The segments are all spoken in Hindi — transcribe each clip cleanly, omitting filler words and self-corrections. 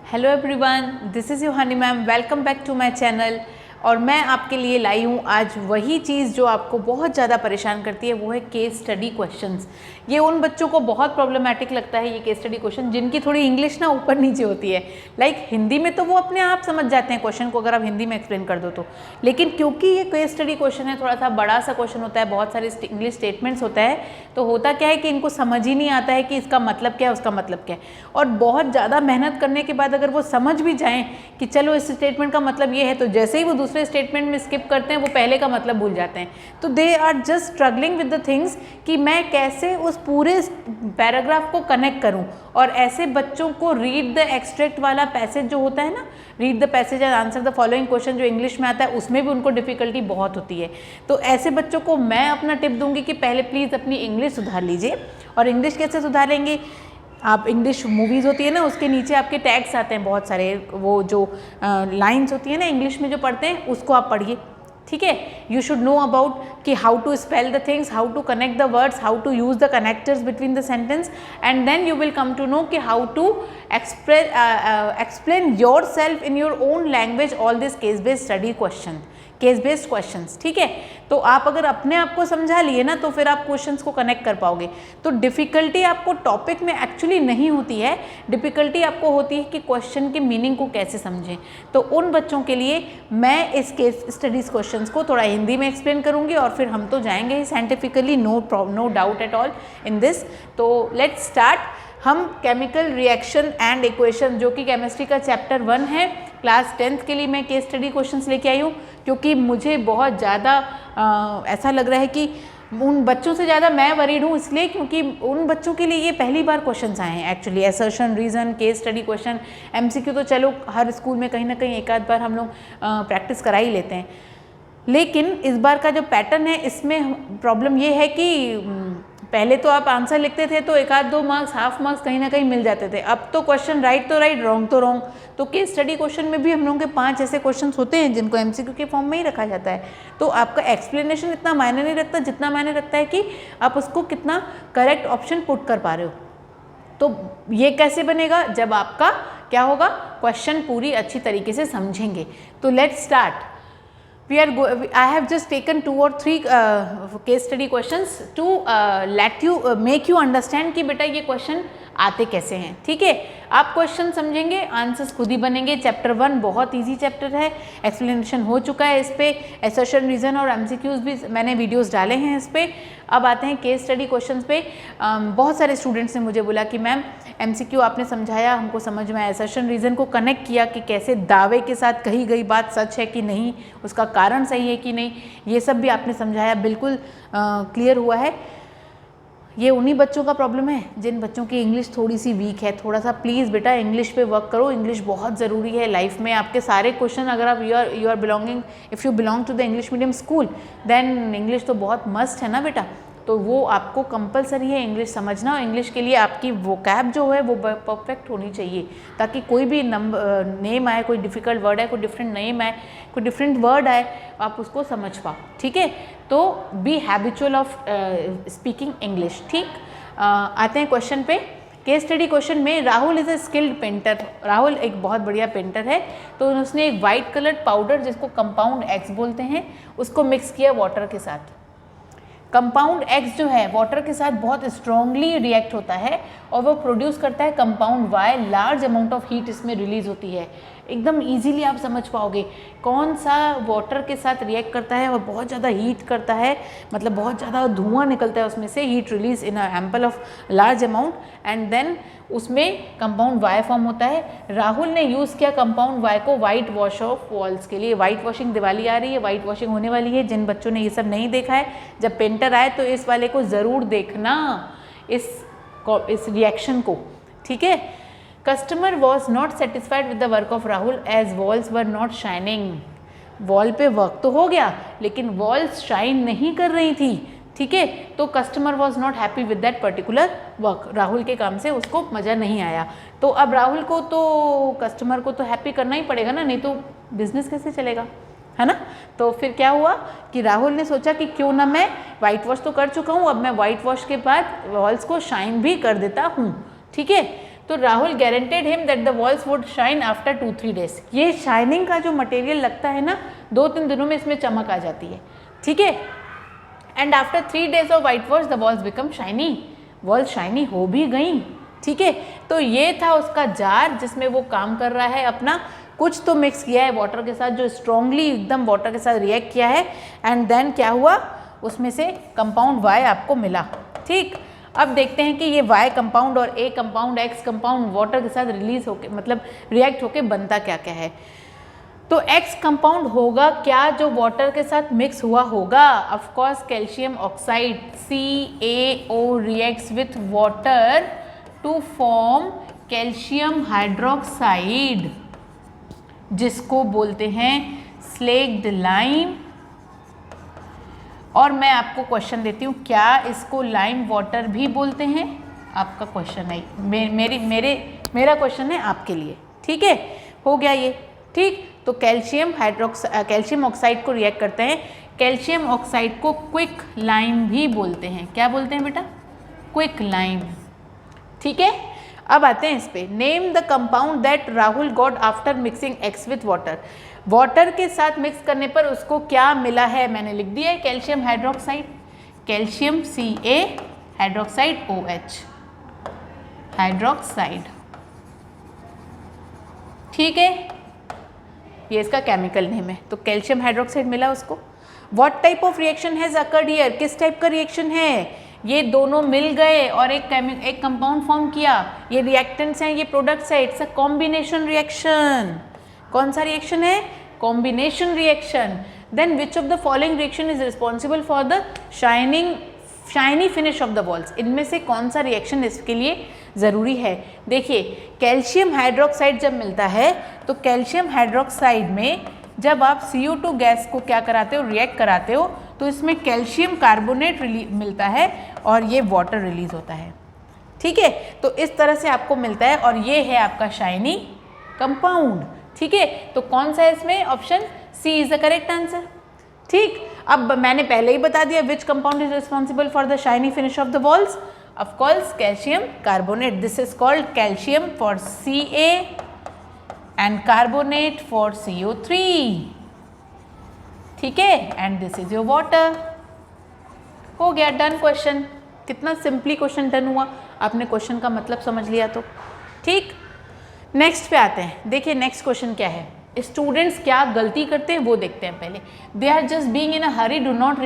Hello everyone, this is Yohani ma'am. Welcome back to my channel. और मैं आपके लिए लाई हूँ आज वही चीज़ जो आपको बहुत ज़्यादा परेशान करती है, वो है केस स्टडी क्वेश्चंस। ये उन बच्चों को बहुत प्रॉब्लमेटिक लगता है ये केस स्टडी क्वेश्चन जिनकी थोड़ी इंग्लिश ना ऊपर नीचे होती है। लाइक हिंदी में तो वो अपने आप समझ जाते हैं क्वेश्चन को, अगर आप हिंदी में एक्सप्लेन कर दो तो। लेकिन क्योंकि ये केस स्टडी क्वेश्चन है, थोड़ा सा बड़ा सा क्वेश्चन होता है, बहुत सारे इंग्लिश स्टेटमेंट्स होता है, तो होता क्या है कि इनको समझ ही नहीं आता है कि इसका मतलब क्या है, उसका मतलब क्या है। और बहुत ज़्यादा मेहनत करने के बाद अगर वो समझ भी जाएँ कि चलो इस स्टेटमेंट का मतलब ये है, तो जैसे ही वो दूसरे स्टेटमेंट में स्किप करते हैं वो पहले का मतलब भूल जाते हैं। तो they are just struggling with the things कि मैं कैसे उस पूरे पैराग्राफ को कनेक्ट करूं। और ऐसे बच्चों को रीड द एक्सट्रैक्ट वाला पैसेज जो होता है ना, read the passage and answer the following question, जो इंग्लिश में आता है, उसमें भी उनको डिफिकल्टी बहुत होती है। तो ऐसे बच्चों को मैं अपना टिप दूंगी कि पहले प्लीज़ अपनी इंग्लिश सुधार लीजिए। और इंग्लिश कैसे सुधारेंगे? आप इंग्लिश मूवीज़ होती है ना, उसके नीचे आपके टैग्स आते हैं बहुत सारे, वो जो लाइन्स होती है ना इंग्लिश में जो पढ़ते हैं, उसको आप पढ़िए। ठीक है, यू शुड नो अबाउट कि how to spell the things, how to connect the words, how to use the connectors between the sentence, and then you will come to know कि how to explain yourself in your own language all this case based study question, case based questions. ठीक है, तो आप अगर अपने आप को समझा लिए ना, तो फिर आप क्वेश्चंस को कनेक्ट कर पाओगे। तो डिफ़िकल्टी आपको टॉपिक में एक्चुअली नहीं होती है, डिफ़िकल्टी आपको होती है कि क्वेश्चन के मीनिंग को कैसे समझें। तो उन बच्चों के लिए मैं इस केस स्टडीज़ क्वेश्चंस को थोड़ा हिंदी में एक्सप्लेन करूँगी, और फिर हम तो जाएंगे ही scientifically, no doubt at all in this. तो लेट्स स्टार्ट। हम केमिकल रिएक्शन एंड इक्वेशन, जो कि केमिस्ट्री का चैप्टर 1 है, क्लास 10th के लिए मैं केस स्टडी क्वेश्चंस लेके आई हूँ, क्योंकि मुझे बहुत ज़्यादा ऐसा लग रहा है कि उन बच्चों से ज़्यादा मैं वरीड हूँ, इसलिए क्योंकि उन बच्चों के लिए ये पहली बार क्वेश्चंस आए हैं actually. Assertion, reason, case study question, MCQ तो चलो हर स्कूल में कहीं ना कहीं एक आध बार हम लोग प्रैक्टिस करा ही लेते हैं, लेकिन इस बार का जो पैटर्न है इसमें प्रॉब्लम ये है कि पहले तो आप आंसर लिखते थे तो एक आध 2 मार्क्स, हाफ मार्क्स कहीं ना कहीं मिल जाते थे। अब तो क्वेश्चन राइट तो राइट, रॉन्ग तो रॉन्ग। तो केस स्टडी क्वेश्चन में भी हम लोगों के 5 ऐसे क्वेश्चंस होते हैं जिनको एमसीक्यू के फॉर्म में ही रखा जाता है। तो आपका एक्सप्लेनेशन इतना मायने नहीं रखता जितना मायने रखता है कि आप उसको कितना करेक्ट ऑप्शन पुट कर पा रहे हो। तो ये कैसे बनेगा? जब आपका क्या होगा, क्वेश्चन पूरी अच्छी तरीके से समझेंगे। तो let's start. I have just taken 2 or 3 case study questions to make you understand कि बेटा ये क्वेश्चन आते कैसे हैं। ठीक है, आप क्वेश्चन समझेंगे, आंसर्स खुद ही बनेंगे। चैप्टर 1 बहुत इजी चैप्टर है, एक्सप्लेनेशन हो चुका है इस पे, असर्शन, रीज़न और एमसीक्यूज भी मैंने वीडियोस डाले हैं इस पे। अब आते हैं केस स्टडी क्वेश्चंस पे। बहुत सारे स्टूडेंट्स ने मुझे बोला कि मैम एमसीक्यू आपने समझाया, हमको समझ में आया, असर्शन, रीज़न को कनेक्ट किया कि कैसे दावे के साथ कही गई बात सच है कि नहीं, उसका कारण सही है कि नहीं, ये सब भी आपने समझाया, बिल्कुल क्लियर हुआ है। ये उन्हीं बच्चों का प्रॉब्लम है जिन बच्चों की इंग्लिश थोड़ी सी वीक है। थोड़ा सा प्लीज़ बेटा इंग्लिश पे वर्क करो, इंग्लिश बहुत ज़रूरी है लाइफ में। आपके सारे क्वेश्चन, अगर आप you are belonging, if you belong to the English medium school, then English तो बहुत मस्ट है ना बेटा। तो वो आपको कंपलसरी है इंग्लिश समझना, और इंग्लिश के लिए आपकी वोकैब जो है वो परफेक्ट होनी चाहिए, ताकि कोई भी नेम आए, कोई डिफ़िकल्ट वर्ड आए, कोई डिफरेंट नेम आए, कोई डिफरेंट वर्ड आए, आप उसको समझ पाओ। ठीक है, तो be habitual of speaking English. ठीक, आते हैं क्वेश्चन पे। केस स्टडी क्वेश्चन में Rahul is a skilled painter. Rahul एक बहुत बढ़िया पेंटर है, तो उसने एक वाइट कलर्ड पाउडर, जिसको कंपाउंड एक्स बोलते हैं, उसको मिक्स किया वाटर के साथ। कंपाउंड एक्स जो है वाटर के साथ बहुत स्ट्रांगली रिएक्ट होता है और वो प्रोड्यूस करता है compound Y. Large amount of heat इसमें रिलीज होती है। एकदम इजीली आप समझ पाओगे कौन सा वाटर के साथ रिएक्ट करता है और बहुत ज़्यादा हीट करता है, मतलब बहुत ज़्यादा धुआं निकलता है उसमें से, heat release in ample of large amount, and then उसमें कंपाउंड वाई फॉर्म होता है। राहुल ने यूज़ किया कंपाउंड वाई को वाइट वॉश ऑफ वॉल्स के लिए। वाइट वॉशिंग, दिवाली आ रही है, वाइट वॉशिंग होने वाली है। जिन बच्चों ने ये सब नहीं देखा है, जब पेंटर आए तो इस वाले को ज़रूर देखना, इस रिएक्शन को। ठीक है, customer was not satisfied with the work of Rahul as walls were not shining. Wall पे वर्क तो हो गया, लेकिन वॉल्स शाइन नहीं कर रही थी। ठीक है, तो customer was not happy with that particular work. Rahul के काम से उसको मज़ा नहीं आया। तो अब राहुल को तो, कस्टमर को तो हैप्पी करना ही पड़ेगा ना, नहीं तो बिजनेस कैसे चलेगा, है ना। तो फिर क्या हुआ कि राहुल ने सोचा कि क्यों ना मैं वाइट वॉश तो कर चुका हूँ, अब मैं वाइट वॉश के बाद वॉल्स को शाइन भी कर देता हूँ। ठीक है, तो Rahul guaranteed him that the walls would shine after 2-3 days. ये शाइनिंग का जो मटेरियल लगता है ना 2-3 दिनों में इसमें चमक आ जाती है, ठीक है। And after 3 days of white wash the walls become shiny, wall shiny हो भी गई, ठीक है। तो ये था उसका जार जिसमें वो काम कर रहा है अपना, कुछ तो मिक्स किया है वाटर के साथ जो स्ट्रॉन्गली एकदम वाटर के साथ रिएक्ट किया है, एंड देन क्या हुआ उसमें से कंपाउंड Y आपको मिला, ठीक। अब देखते हैं कि ये Y कंपाउंड और A compound X compound water के साथ रिलीज होके मतलब रिएक्ट होके बनता क्या क्या है। तो X कंपाउंड होगा क्या जो वाटर के साथ मिक्स हुआ होगा, of course calcium oxide CaO reacts with water to form calcium hydroxide जिसको बोलते हैं स्लेक्ड लाइम। और मैं आपको क्वेश्चन देती हूँ, क्या इसको लाइम वाटर भी बोलते हैं? आपका क्वेश्चन है, मेरा क्वेश्चन है आपके लिए, ठीक है। हो गया ये, ठीक। तो कैल्शियम ऑक्साइड को रिएक्ट करते हैं, कैल्शियम ऑक्साइड को क्विक लाइम भी बोलते हैं। क्या बोलते हैं बेटा? क्विक लाइम, ठीक है। अब आते हैं इस पे, name the compound that Rahul got after mixing x with water. Water के साथ मिक्स करने पर उसको क्या मिला है? मैंने लिख दिया है calcium hydroxide, calcium Ca hydroxide OH hydroxide, ठीक है। ये इसका केमिकल नेम है, तो कैल्शियम हाइड्रोक्साइड मिला उसको। What type of reaction has occurred here? किस टाइप का रिएक्शन है? ये दोनों मिल गए और एक कंपाउंड फॉर्म किया। ये रिएक्टेंट्स हैं, ये प्रोडक्ट्स है, इट्स अ कॉम्बिनेशन रिएक्शन। कौन सा रिएक्शन है? Combination reaction. Then which of the following reaction is responsible for the shiny finish of the walls? इनमें से कौन सा रिएक्शन इसके लिए ज़रूरी है? देखिए, कैल्शियम हाइड्रोक्साइड जब मिलता है तो कैल्शियम हाइड्रोक्साइड में जब आप CO2 गैस को क्या कराते हो, रिएक्ट कराते हो, तो इसमें कैल्शियम कार्बोनेट मिलता है और ये वाटर रिलीज होता है, ठीक है। तो इस तरह से आपको मिलता है और ये है आपका शाइनी कंपाउंड, ठीक है। तो कौन सा है इसमें? Option C is the correct answer, ठीक। अब मैंने पहले ही बता दिया which compound is responsible for the shiny finish of the walls. Of course calcium carbonate, this is called calcium for Ca and carbonate for CO3, ठीक है। And this is your water. हो गया, डन क्वेश्चन। कितना सिंपली क्वेश्चन डन हुआ, आपने क्वेश्चन का मतलब समझ लिया तो, ठीक। नेक्स्ट पे आते हैं। देखिए नेक्स्ट क्वेश्चन क्या है, स्टूडेंट्स क्या गलती करते हैं वो देखते हैं पहले। They are just being in a hurry, do not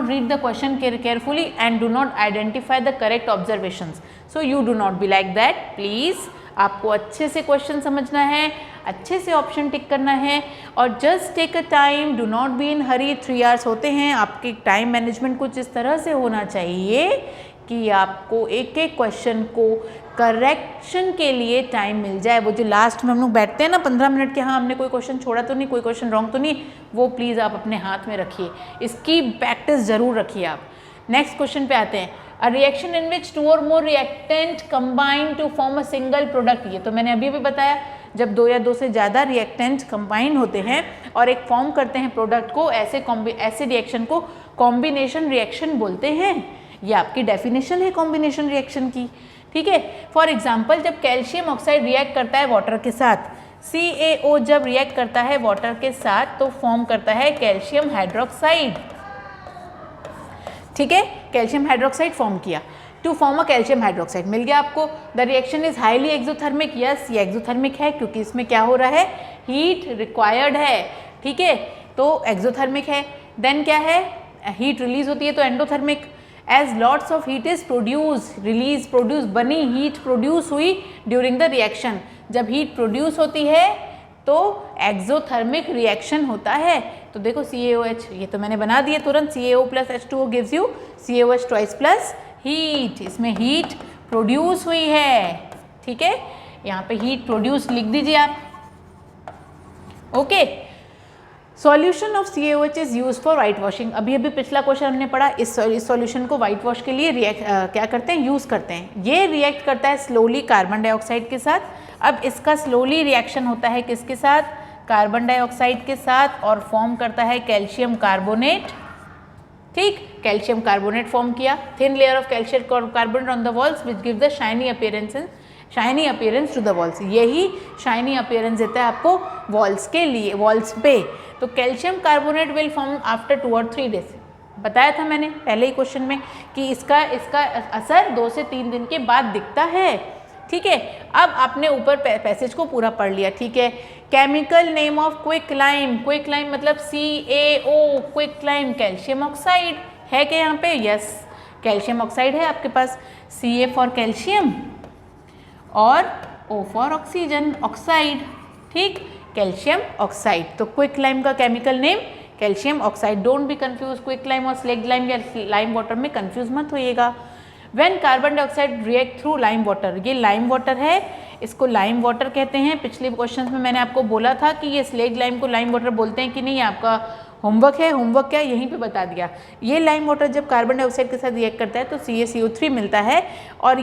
read the question carefully and do not identify the correct observations. So you do not be like that please. आपको अच्छे से क्वेश्चन समझना है, अच्छे से ऑप्शन टिक करना है और just take a time, do not be in hurry. 3 hours होते हैं। आपके टाइम मैनेजमेंट कुछ इस तरह से होना चाहिए कि आपको एक एक क्वेश्चन को करेक्शन के लिए टाइम मिल जाए। वो जो लास्ट में हम लोग बैठते हैं ना 15 मिनट के, हाँ हमने कोई क्वेश्चन छोड़ा तो नहीं, कोई क्वेश्चन रॉन्ग तो नहीं, वो प्लीज़ आप अपने हाथ में रखिए, इसकी प्रैक्टिस ज़रूर रखिए आप। नेक्स्ट क्वेश्चन पे आते हैं। A reaction in which 2 or more reactant combine to form a single product. ये तो मैंने अभी भी बताया, जब 2 या 2 से ज़्यादा रिएक्टेंट कंबाइन होते हैं और एक फॉर्म करते हैं प्रोडक्ट को, ऐसे रिएक्शन को कॉम्बिनेशन रिएक्शन बोलते हैं। ये आपकी डेफिनेशन है कॉम्बिनेशन रिएक्शन की, ठीक है। फॉर एग्जाम्पल, जब कैल्शियम ऑक्साइड रिएक्ट करता है वाटर के साथ, CaO जब रिएक्ट करता है वाटर के साथ तो फॉर्म करता है कैल्शियम हाइड्रोक्साइड, ठीक है। कैल्शियम हाइड्रोक्साइड फॉर्म किया, to form a calcium hydroxide मिल गया आपको। The reaction is highly exothermic, yes ये एक्सोथर्मिक है क्योंकि इसमें क्या हो रहा है, हीट रिक्वायर्ड है, ठीक है, तो एक्सोथर्मिक है। देन क्या है, हीट रिलीज होती है तो endothermic. As lots of heat is produce, produce बनी, हीट प्रोड्यूस हुई ड्यूरिंग द रिएक्शन। जब हीट प्रोड्यूस होती है तो एक्सोथर्मिक रिएक्शन होता है। तो देखो CaOH, ये तो मैंने बना दिया तुरंत, CaO plus H2O gives you CaOH twice plus heat. इसमें हीट प्रोड्यूस हुई है, ठीक है, यहाँ पे हीट प्रोड्यूस लिख दीजिए आप, okay. Solution of CaOH is use for white washing. अभी पिछला क्वेश्चन हमने पढ़ा, इस सॉल्यूशन को वाइट वॉश के लिए क्या करते हैं, यूज़ करते हैं। ये रिएक्ट करता है स्लोली कार्बन डाइऑक्साइड के साथ। अब इसका स्लोली रिएक्शन होता है किसके साथ, कार्बन डाइऑक्साइड के साथ, और फॉर्म करता है कैल्शियम कार्बोनेट, ठीक। कैल्शियम कार्बोनेट फॉर्म किया, thin layer of calcium carbonate on the walls which give the shiny appearance shiny appearance to the walls, यही शाइनी अपीयरेंस देता है आपको वॉल्स के लिए, वॉल्स पे। तो calcium carbonate will form after 2 और 3 डेज, बताया था मैंने पहले ही क्वेश्चन में कि इसका असर 2 से 3 दिन के बाद दिखता है। ठीक है, अब आपने ऊपर पैसेज को पूरा पढ़ लिया। ठीक है, chemical name of quicklime, quicklime मतलब CaO, क्विकलाइम कैल्शियम ऑक्साइड है क्या यहाँ पे? यस, कैल्शियम ऑक्साइड है आपके पास, Ca फॉर कैल्शियम और O फॉर ऑक्सीजन, ऑक्साइड। ठीक, कैल्शियम ऑक्साइड। तो क्विकलाइम का chemical name calcium oxide. Don't be confuse, quicklime और स्लेग लाइम या लाइम वाटर में कंफ्यूज मत होइएगा। When carbon dioxide react through lime water, ये लाइम वाटर है, इसको लाइम वाटर कहते हैं। पिछले क्वेश्चन में मैंने आपको बोला था कि ये स्लेग लाइम को लाइम वाटर बोलते हैं कि नहीं, आपका होमवर्क है, होमवर्क क्या यहीं पे बता दिया। ये लाइम वाटर जब कार्बन डाइऑक्साइड के साथ रिएक्ट करता है तो CaCO3 मिलता है और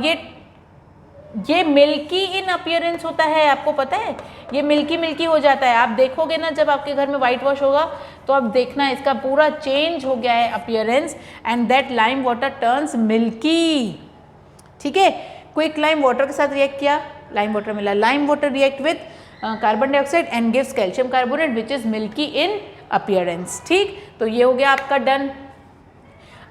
ये मिल्की इन अपीयरेंस होता है, आपको पता है, ये मिल्की मिल्की हो जाता है। आप देखोगे ना जब आपके घर में वाइट वॉश होगा तो आप देखना इसका पूरा चेंज हो गया है appearance, and that lime water turns milky. ठीक है, क्विक लाइम वाटर के साथ रिएक्ट किया, लाइम वाटर मिला, lime water react with carbon dioxide and gives calcium carbonate which is milky in appearance. ठीक, तो ये हो गया आपका डन।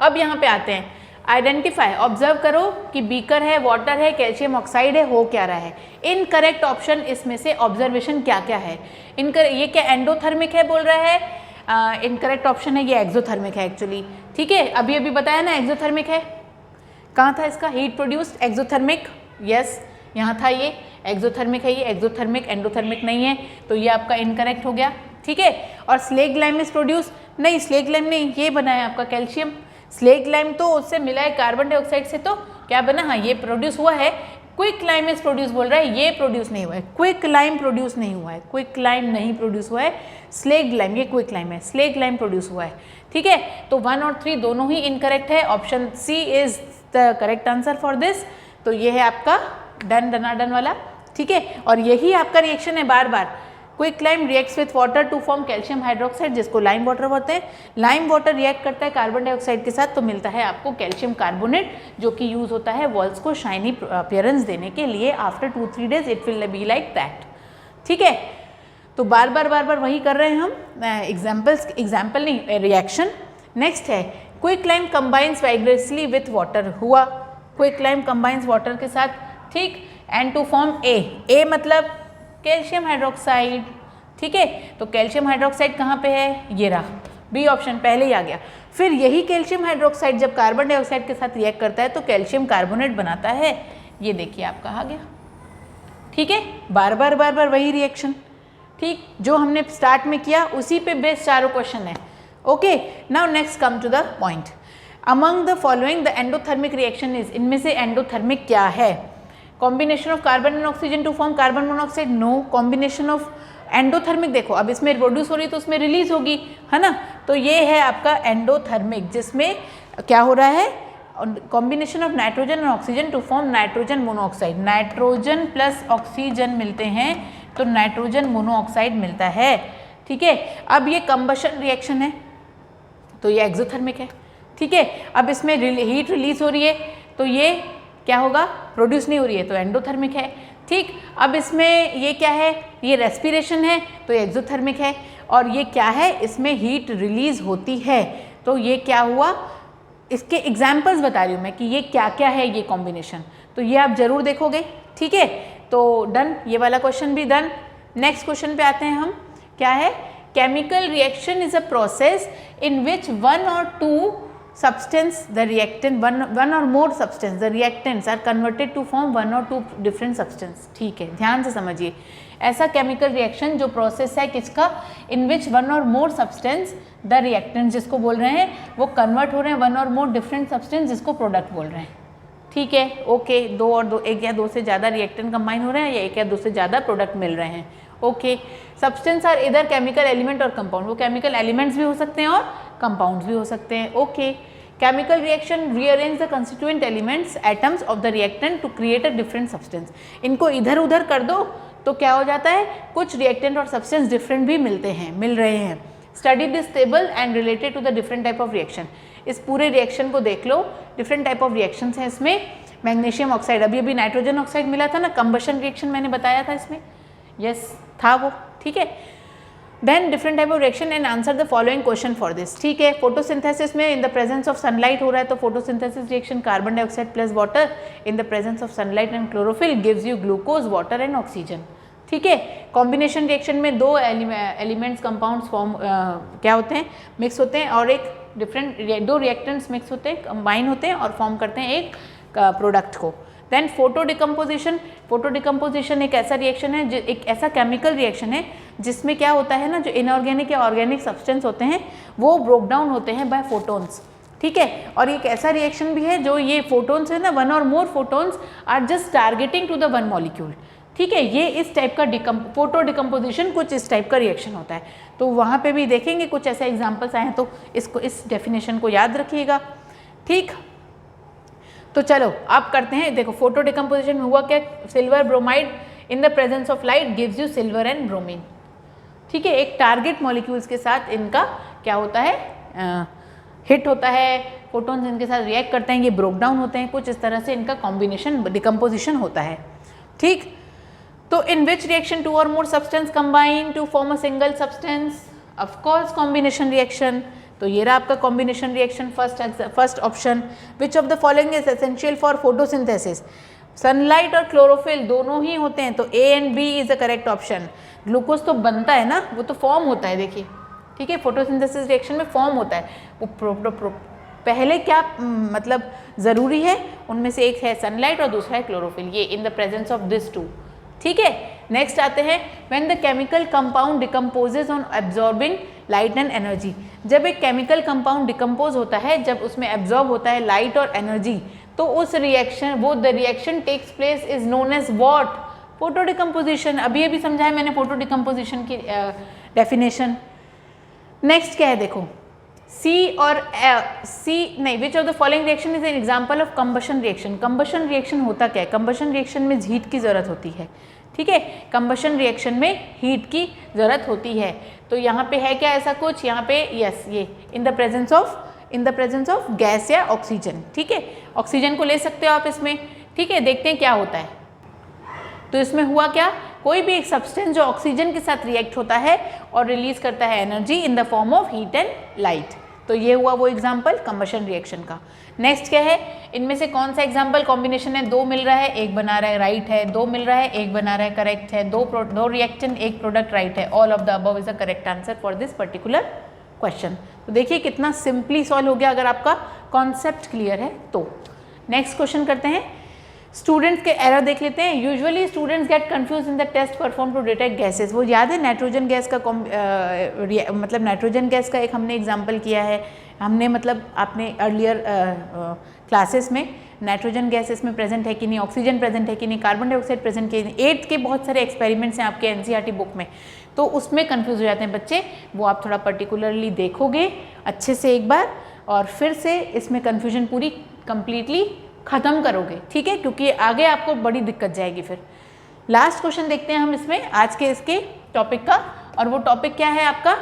अब यहाँ पे आते हैं, आइडेंटिफाई, ऑब्जर्व करो कि बीकर है, वाटर है, कैल्शियम ऑक्साइड है, हो क्या रहा है। इनकरेक्ट ऑप्शन इसमें से ऑब्जर्वेशन क्या क्या है? ये क्या एंडोथर्मिक है बोल रहा है, इनकरेक्ट ऑप्शन है ये एक्सोथर्मिक है एक्चुअली। ठीक है, अभी अभी बताया ना एक्सोथर्मिक है, कहाँ था इसका, हीट प्रोड्यूस्ड एक्सोथर्मिक, यस यहाँ था, ये एक्सोथर्मिक है, ये एक्सोथर्मिक, एंडोथर्मिक नहीं है, तो ये आपका इनकरेक्ट हो गया। ठीक है, और स्लेग लाइम इज प्रोड्यूस, नहीं स्लेग लाइम नहीं, ये बना है आपका कैल्शियम। स्लेग लाइम तो उससे मिला है कार्बन डाइऑक्साइड से, तो क्या बना, हाँ ये प्रोड्यूस हुआ है। क्विक लाइम इज प्रोड्यूस बोल रहा है, ये प्रोड्यूस नहीं हुआ है, क्विक लाइम प्रोड्यूस नहीं हुआ है, क्विक लाइम नहीं प्रोड्यूस हुआ है, स्लेग लाइम, ये क्विक लाइम है, स्लेग लाइम प्रोड्यूस हुआ है। ठीक है, तो 1 और 3 दोनों ही इनकरेक्ट है, option C is the correct answer for this. तो ये है आपका डन डनाडन वाला। ठीक है, और यही आपका रिएक्शन है बार बार, quick lime reacts with water to form calcium hydroxide, जिसको लाइम वाटर बोलते हैं। लाइम वाटर रिएक्ट करता है कार्बन डाइऑक्साइड के साथ, तो मिलता है आपको कैल्शियम कार्बोनेट, जो कि यूज होता है वॉल्स को शाइनी अपीयरेंस देने के लिए। After 2-3 days it will be like that. ठीक है, तो बार बार वही कर रहे हैं हम, एग्जाम्पल नहीं, रिएक्शन। नेक्स्ट है quick lime combines vigorously with water, हुआ क्विक लाइम कंबाइंस वाटर के साथ, ठीक, एंड टू फॉर्म ए मतलब कैल्शियम हाइड्रोक्साइड। ठीक है, तो कैल्शियम हाइड्रोक्साइड कहाँ पे है, ये रहा, बी ऑप्शन पहले ही आ गया। फिर यही कैल्शियम हाइड्रोक्साइड जब कार्बन डाइऑक्साइड के साथ रिएक्ट करता है तो कैल्शियम कार्बोनेट बनाता है, ये देखिए आपका आ गया। ठीक है, बार बार वही रिएक्शन, ठीक, जो हमने स्टार्ट में किया उसी पे बेस्ड चारों क्वेश्चन है। Okay, now next come to the point. Among the following the endothermic reaction is, इनमें से एंडोथर्मिक क्या है? Combination of carbon and oxygen to form carbon monoxide, no. Combination of endothermic, देखो अब इसमें प्रोड्यूस हो रही तो उसमें रिलीज होगी, है ना, तो ये है आपका एंडोथर्मिक, जिसमें क्या हो रहा है, कॉम्बिनेशन ऑफ नाइट्रोजन और oxygen to form nitrogen monoxide, nitrogen plus oxygen मिलते हैं तो नाइट्रोजन मोनोऑक्साइड मिलता है। ठीक है, अब ये कंबशन रिएक्शन है तो ये एक्सोथर्मिक है। ठीक है, अब इसमें हीट रिलीज हो रही है तो ये क्या होगा, प्रोड्यूस नहीं हो रही है तो एंडोथर्मिक है। ठीक, अब इसमें ये क्या है, ये रेस्पिरेशन है तो ये एक्सोथर्मिक है, और ये क्या है, इसमें हीट रिलीज होती है तो ये क्या हुआ, इसके एग्जाम्पल्स बता रही हूँ मैं कि ये क्या क्या है ये कॉम्बिनेशन, तो ये आप जरूर देखोगे। ठीक है, तो डन, ये वाला क्वेश्चन भी डन। नेक्स्ट क्वेश्चन पे आते हैं हम, क्या है, chemical reaction is a process in which 1 or 2 substance the reactant one or more substance the reactants are converted to form 1 or 2 different substance। ठीक है, ध्यान से समझिए, ऐसा केमिकल रिएक्शन जो प्रोसेस है किसका, इन विच 1 or more substance the reactants जिसको बोल रहे हैं वो कन्वर्ट हो रहे हैं 1 or more different substance जिसको प्रोडक्ट बोल रहे हैं। ठीक है, ओके, 2 और 2, 1 या 2 से ज़्यादा रिएक्टेंट कंबाइन हो रहे हैं या 1 या 2 से ज़्यादा प्रोडक्ट मिल रहे हैं। ओके, सब्सटेंस आर इधर केमिकल एलिमेंट और कंपाउंड, वो केमिकल एलिमेंट्स भी हो सकते हैं और कंपाउंड्स भी हो सकते हैं। Okay, chemical reaction rearrange the constituent elements atoms of the reactant to create a different substance. इनको इधर उधर कर दो तो क्या हो जाता है, कुछ रिएक्टेंट और सब्सटेंस डिफरेंट भी मिल रहे हैं। Study this table and related to the different type of reaction, इस पूरे रिएक्शन को देख लो, डिफरेंट टाइप ऑफ रिएक्शंस हैं इसमें, मैग्नीशियम ऑक्साइड, अभी अभी नाइट्रोजन ऑक्साइड मिला था ना, कंबशन रिएक्शन मैंने बताया था इसमें, यस था वो, ठीक है। Then different type of reaction and answer the following question for this, ठीक है। फोटोसिंथेसिस में in the presence of sunlight हो रहा है, तो photosynthesis reaction carbon dioxide plus water in the presence of sunlight and chlorophyll gives you glucose, water and oxygen, ठीक है। कॉम्बिनेशन रिएक्शन में दो एलिमेंट्स कंपाउंड्स फॉर्म क्या होते हैं, मिक्स होते हैं, और एक डिफरेंट दो रिएक्टेंट्स मिक्स होते हैं, कंबाइन होते हैं और फॉर्म करते हैं एक प्रोडक्ट को। देन फोटो डिकम्पोजिशन एक ऐसा रिएक्शन है, एक ऐसा केमिकल रिएक्शन है जिसमें क्या होता है ना, जो इनऑर्गेनिक या ऑर्गेनिक सब्सटेंस होते हैं वो ब्रोक डाउन होते हैं बाय फोटोन्स, ठीक है। और एक ऐसा रिएक्शन भी है जो ये फोटोन्स है ना, वन और more photons are just targeting to the one molecule, ठीक है। ये इस टाइप का फोटो डिकम्पोजिशन कुछ इस टाइप का रिएक्शन होता है, तो वहाँ पे भी देखेंगे कुछ ऐसे एग्जाम्पल्स आए हैं, तो इसको इस डेफिनेशन को याद रखिएगा, ठीक। तो चलो आप करते हैं, देखो फोटो डिकम्पोजिशन में हुआ क्या, silver bromide in the presence of light gives you silver and bromine, ठीक है। एक टारगेट मॉलिक्यूल्स के साथ इनका क्या होता है, हिट होता है, फोटोन्स इनके साथ रिएक्ट करते हैं, ये ब्रोक डाउन होते हैं, कुछ इस तरह से इनका कॉम्बिनेशन डिकम्पोजिशन होता है, ठीक। तो इन विच reaction two or more substance combine to form a single substance, of course combination reaction. तो ये रहा आपका combination reaction, first option. Which of the following is essential for photosynthesis, sunlight और क्लोरोफिल दोनों ही होते हैं, तो A and B is the correct option. Glucose तो बनता है ना, वो तो फॉर्म होता है, देखिए, ठीक है, फोटोसिंथेसिस रिएक्शन में फॉर्म होता है, वो पहले क्या मतलब ज़रूरी है, उनमें से एक है सनलाइट और दूसरा है क्लोरोफिल, ये in the presence of this two, ठीक है। नेक्स्ट आते हैं, when the chemical compound decomposes on absorbing light and energy, जब एक केमिकल कंपाउंड डिकम्पोज होता है, जब उसमें एब्जॉर्ब होता है लाइट और एनर्जी, तो उस रिएक्शन, वो the reaction takes place is known as what, photo decomposition. अभी समझाया मैंने फोटो डिकम्पोजिशन की डेफिनेशन। नेक्स्ट क्या है, देखो सी और सी नहीं, which of the following reaction is an example of combustion reaction. Combustion reaction होता क्या है, कंबशन रिएक्शन में हीट की ज़रूरत होती है, ठीक है। कंबशन रिएक्शन में हीट की ज़रूरत होती है, तो यहाँ पे है क्या ऐसा कुछ, यहाँ पे यस, ये in the presence of gas या ऑक्सीजन, ठीक है। ऑक्सीजन को ले सकते हो आप इसमें, ठीक है। देखते हैं क्या होता है, तो इसमें हुआ क्या, कोई भी एक सब्सटेंस जो ऑक्सीजन के साथ रिएक्ट होता है और रिलीज करता है energy in the form of heat and light, तो ये हुआ वो एग्जांपल कंबशन रिएक्शन का। नेक्स्ट क्या है, इनमें से कौन सा एग्जांपल कॉम्बिनेशन है, दो मिल रहा है एक बना रहा है, राइट है, दो मिल रहा है एक बना रहा है, करेक्ट है, दो रिएक्टेंट एक प्रोडक्ट, राइट है, all of the above is the correct answer for this particular question. तो देखिए कितना सिंपली सॉल्व हो गया अगर आपका कॉन्सेप्ट क्लियर है तो। नेक्स्ट क्वेश्चन करते हैं, स्टूडेंट्स के एरर देख लेते हैं। Usually students get confuse in the test perform to detect gases, वो याद है नाइट्रोजन गैस का मतलब नाइट्रोजन गैस का एक हमने एग्जांपल किया है, हमने मतलब आपने अर्लियर क्लासेस में नाइट्रोजन गैस इसमें प्रेजेंट है कि नहीं, ऑक्सीजन प्रेजेंट है कि नहीं, कार्बन डाइऑक्साइड प्रेजेंट है कि नहीं, 8th के बहुत सारे एक्सपेरिमेंट्स हैं आपके एनसीईआरटी बुक में, तो उसमें कंफ्यूज हो जाते हैं बच्चे, वो आप थोड़ा पर्टिकुलरली देखोगे अच्छे से एक बार और फिर से इसमें कन्फ्यूजन पूरी कंप्लीटली ख़त्म करोगे, ठीक है, क्योंकि आगे आपको बड़ी दिक्कत जाएगी फिर। लास्ट क्वेश्चन देखते हैं हम इसमें आज के इसके टॉपिक का, और वो टॉपिक क्या है आपका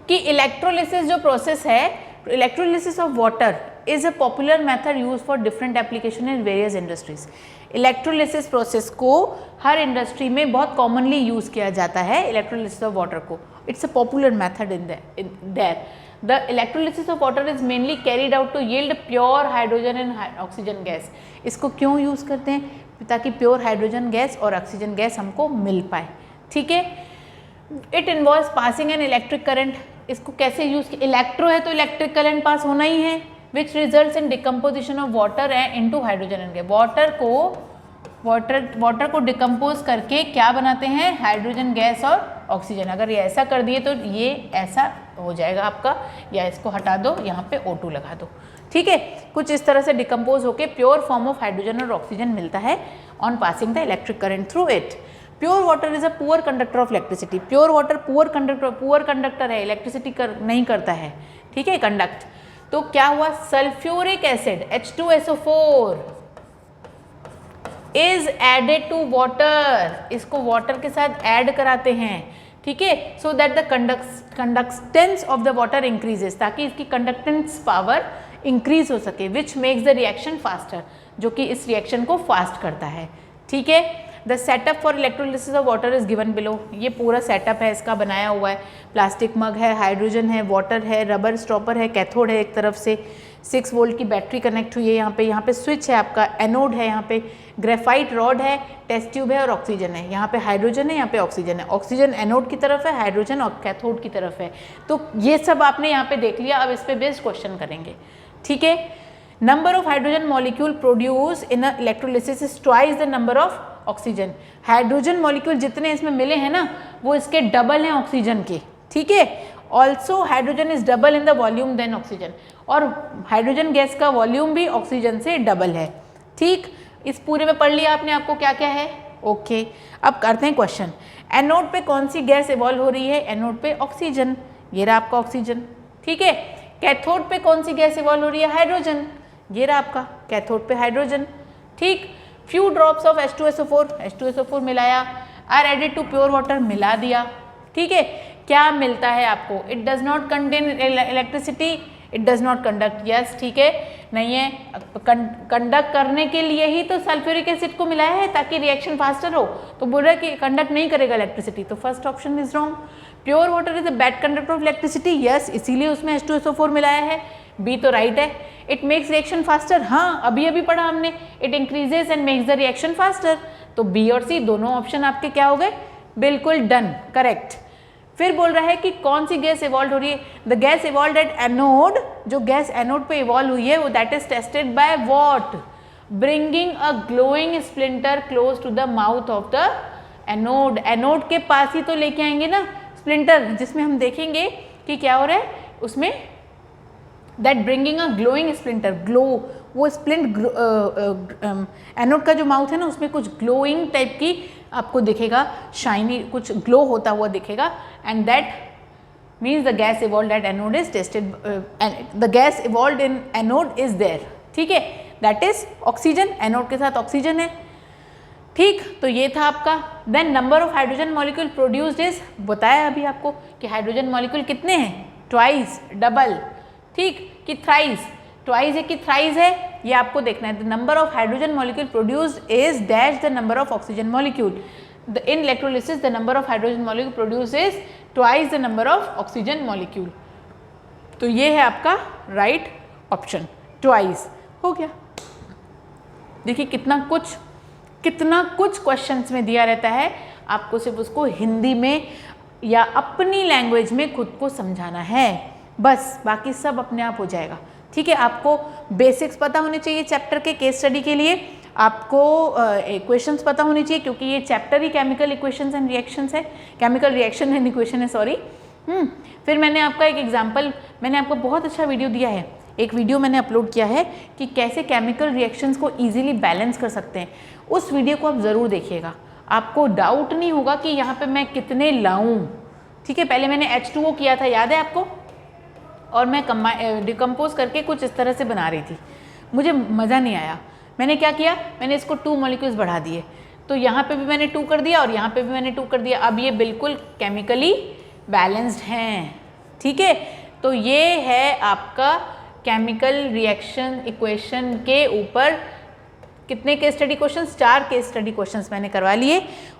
कि इलेक्ट्रोलिसिस जो प्रोसेस है, electrolysis of water is a popular method use for different application in various industries. Electrolysis process को हर इंडस्ट्री में बहुत कॉमनली यूज किया जाता है, इलेक्ट्रोलिसिस ऑफ वाटर को, it's a popular method in their. The electrolysis of water is mainly carried out to yield pure hydrogen and oxygen gas। इसको क्यों यूज़ करते हैं, ताकि प्योर हाइड्रोजन गैस और ऑक्सीजन गैस हमको मिल पाए, ठीक है। It involves passing an electric current, इसको कैसे यूज़ किया, इलेक्ट्रो है तो इलेक्ट्रिक करंट पास होना ही है, which results in decomposition of water into hydrogen and gas. Water को डिकम्पोज करके क्या बनाते हैं, हाइड्रोजन गैस और ऑक्सीजन। अगर ये ऐसा कर दिए तो ये ऐसा हो जाएगा आपका, या इसको हटा दो, यहाँ पे O2 लगा दो, ठीक है। कुछ इस तरह से डिकम्पोज होके प्योर फॉर्म ऑफ हाइड्रोजन और ऑक्सीजन मिलता है on passing the electric current through it. Pure water is a poor conductor of electricity, pure water poor conductor है, इलेक्ट्रिसिटी नहीं करता है, ठीक है, कंडक्ट। तो क्या हुआ, sulphuric acid H2SO4 is added to water, इसको वाटर के साथ ऐड कराते हैं, ठीक है, so that the conductance of the water increases, ताकि इसकी कंडक्टेंस पावर इंक्रीज हो सके, which makes the reaction faster. जो कि इस रिएक्शन को फास्ट करता है। ठीक है, the setup for electrolysis of water is given below. ये पूरा सेटअप है, इसका बनाया हुआ है। प्लास्टिक मग है, हाइड्रोजन है, वाटर है, रबर स्टॉपर है, कैथोड है एक तरफ से, 6 वोल्ट की बैटरी कनेक्ट हुई है यहाँ पे स्विच है आपका, एनोड है यहाँ पे, ग्रेफाइट रॉड है, टेस्ट ट्यूब है और ऑक्सीजन है। यहाँ पे हाइड्रोजन है, यहाँ पे ऑक्सीजन है। ऑक्सीजन एनोड की तरफ है, हाइड्रोजन और कैथोड की तरफ है। तो ये सब आपने यहाँ पे देख लिया। अब इस पे बेस्ड क्वेश्चन करेंगे। ठीक है, number of hydrogen molecule produce in electrolysis is twice the number of oxygen. Hydrogen molecule जितने इसमें मिले हैं ना, वो इसके डबल हैं ऑक्सीजन के। ठीक है, also hydrogen is double in the volume then oxygen, और हाइड्रोजन गैस का वॉल्यूम भी ऑक्सीजन से डबल है। ठीक, इस पूरे में पढ़ लिया आपने आपको क्या क्या है। ओके, अब करते हैं क्वेश्चन। एनोड पे कौन सी गैस इवॉल्व हो रही है? एनोड पे ऑक्सीजन, ये रहा आपका ऑक्सीजन। ठीक है, कैथोड पे कौन सी गैस इवॉल्व हो रही है? हाइड्रोजन, ये रहा आपका कैथोड पे हाइड्रोजन। ठीक, फ्यू ड्रॉप्स ऑफ H2SO4 मिलाया, or added to pure water, मिला दिया। ठीक है, क्या मिलता है आपको? It does not contain electricity, it does not conduct. Yes, ठीक है, नहीं है। कंडक्ट करने के लिए ही तो सल्फ्यूरिक एसिड को मिलाया है ताकि रिएक्शन फास्टर हो, तो बोल रहा है कि कंडक्ट नहीं करेगा इलेक्ट्रिसिटी, तो first option is wrong. Pure water is a bad conductor of electricity, yes, इसीलिए उसमें H2SO4 मिलाया है, बी तो राइट है। इट मेक्स रिएक्शन फास्टर, हाँ अभी अभी पढ़ा हमने, it increases and makes the reaction faster, तो बी और सी दोनों ऑप्शन आपके क्या हो गए? बिल्कुल डन, करेक्ट। फिर बोल रहा है कि कौन सी गैस इवॉल्व हो रही है? The gas evolve at anode, जो गैस एनोड पे इवॉल्व हुई है वो that is tested by what? Bringing a glowing splinter close to the mouth of the anode. Anode के पास ही तो लेके आएंगे ना स्प्लिंटर, जिसमें हम देखेंगे कि क्या हो रहा है उसमें, that bringing a glowing splinter, glow, वो स्प्लिंट एनोड का जो माउथ है ना उसमें कुछ ग्लोइंग टाइप की आपको दिखेगा, शाइनी कुछ ग्लो होता हुआ दिखेगा, and that means the gas evolve at anode is tested, the gas evolve in anode is there. ठीक है, दैट इज ऑक्सीजन, एनोड के साथ ऑक्सीजन है। ठीक, तो ये था आपका। Then number of hydrogen molecule produced is, बताया अभी आपको कि हाइड्रोजन मॉलिक्यूल कितने हैं? Twice, double. ठीक, कि थ्राइस, ट्वाइस है कि थ्राइस है, ये आपको देखना है। The number of hydrogen molecule produced is dash the number of oxygen molecule. In electrolysis the number of hydrogen molecule produce is twice the number of oxygen molecule. तो ये है आपका राइट ऑप्शन, ट्वाइस हो गया। देखिए कितना कुछ क्वेश्चंस में दिया रहता है, आपको सिर्फ उसको हिंदी में या अपनी लैंग्वेज में खुद को समझाना है, बस बाकी सब अपने आप हो जाएगा। ठीक है, आपको बेसिक्स पता होने चाहिए चैप्टर के, केस स्टडी के लिए आपको इक्वेशंस पता होनी चाहिए, क्योंकि ये chapter he chemical equations and reactions है, केमिकल रिएक्शन एंड इक्वेशन है, सॉरी। फिर मैंने आपका एक एग्जांपल, मैंने आपको बहुत अच्छा वीडियो दिया है, एक वीडियो मैंने अपलोड किया है कि कैसे केमिकल रिएक्शंस को ईजिली बैलेंस कर सकते हैं। उस वीडियो को आप ज़रूर देखिएगा, आपको डाउट नहीं होगा कि यहाँ पे मैं कितने लाऊं। ठीक है, पहले मैंने H2O किया था, याद है आपको, और मैं डिकम्पोज करके कुछ इस तरह से बना रही थी, मुझे मज़ा नहीं आया। मैंने क्या किया, मैंने इसको 2 मॉलिक्यूल्स बढ़ा दिए, तो यहाँ पे भी मैंने 2 कर दिया और यहाँ पे भी मैंने 2 कर दिया। अब ये बिल्कुल केमिकली बैलेंस्ड हैं। ठीक है, तो ये है आपका केमिकल रिएक्शन इक्वेशन के ऊपर कितने case study questions, 4 case study questions मैंने करवा लिए।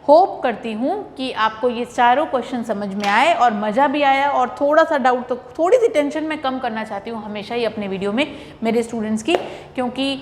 होप करती हूँ कि आपको ये चारों क्वेश्चन समझ में आए और मज़ा भी आया, और थोड़ा सा डाउट, तो थोड़ी सी टेंशन मैं कम करना चाहती हूँ हमेशा ही अपने वीडियो में मेरे स्टूडेंट्स की, क्योंकि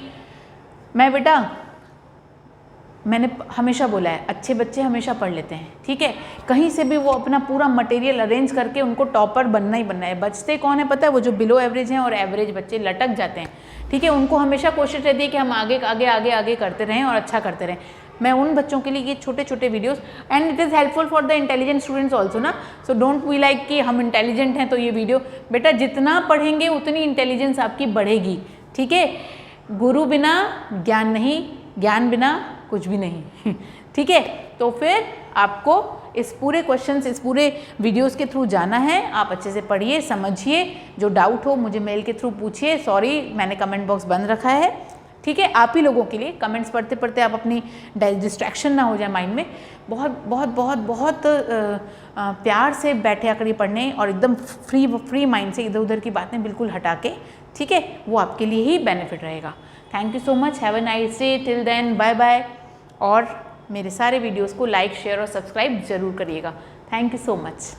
मैंने हमेशा बोला है अच्छे बच्चे हमेशा पढ़ लेते हैं। ठीक है, कहीं से भी वो अपना पूरा मटेरियल अरेंज करके उनको टॉपर बनना ही बनना है। बचते कौन है पता है? वो जो बिलो एवरेज हैं और एवरेज बच्चे लटक जाते हैं। ठीक है, उनको हमेशा कोशिश रहती है कि हम आगे आगे आगे आगे करते रहें और अच्छा करते रहें। मैं उन बच्चों के लिए ये छोटे छोटे videos, and it is helpful for the intelligent students also ना, सो डोंट बी लाइक कि हम इंटेलिजेंट हैं तो ये वीडियो, बेटा जितना पढ़ेंगे उतनी इंटेलिजेंस आपकी बढ़ेगी। ठीक है, गुरु बिना ज्ञान नहीं, ज्ञान बिना कुछ भी नहीं। ठीक है, तो फिर आपको इस पूरे क्वेश्चंस, इस पूरे वीडियोस के थ्रू जाना है। आप अच्छे से पढ़िए, समझिए, जो डाउट हो मुझे मेल के थ्रू पूछिए। सॉरी मैंने कमेंट बॉक्स बंद रखा है, ठीक है, आप ही लोगों के लिए। कमेंट्स पढ़ते पढ़ते आप अपनी डिस्ट्रैक्शन ना हो जाए माइंड में। बहुत बहुत बहुत बहुत प्यार से बैठे करिए पढ़ने और एकदम फ्री माइंड से इधर उधर की बातें बिल्कुल हटा के, ठीक है, वो आपके लिए ही बेनिफिट रहेगा। Thank you so much, have a nice day, till then bye bye. और मेरे सारे वीडियोज़ को लाइक शेयर और सब्सक्राइब जरूर करिएगा। Thank you so much.